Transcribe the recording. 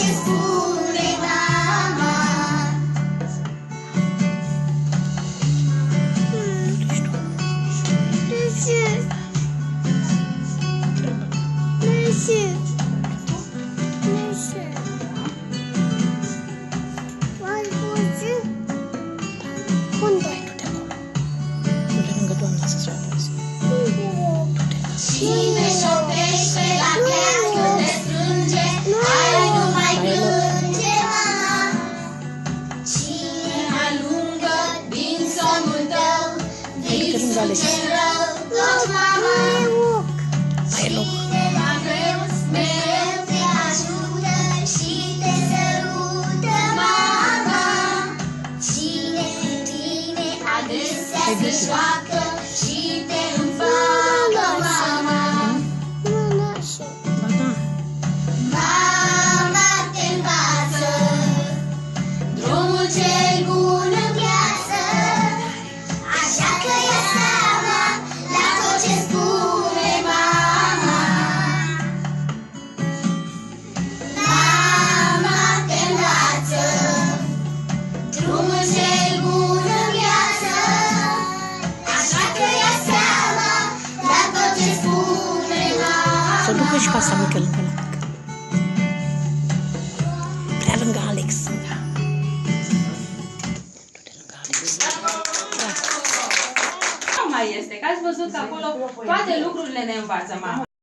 ce spune mama. Cine șopește la piatră te strânge, ai nu mai plânge, mama. Cine alungă din somnul tău, visul cel rău, tot mama. Cine la greu mereu te ajută și te sărută, mama. Cine cu tine adesea se joacă și te înfacă, mama. Mama te învață drumul cel bun în viață, așa că ia seama la tot ce spune mama. Mama te învață drumul cel bun în viață, așa că ia seama la tot ce spune mama. Să ducă și casa mică lângă la mică. Prea lângă Alex. Da. Du-te lângă Alex. Nu mai este, că ați văzut că acolo toate lucrurile ne învață mama.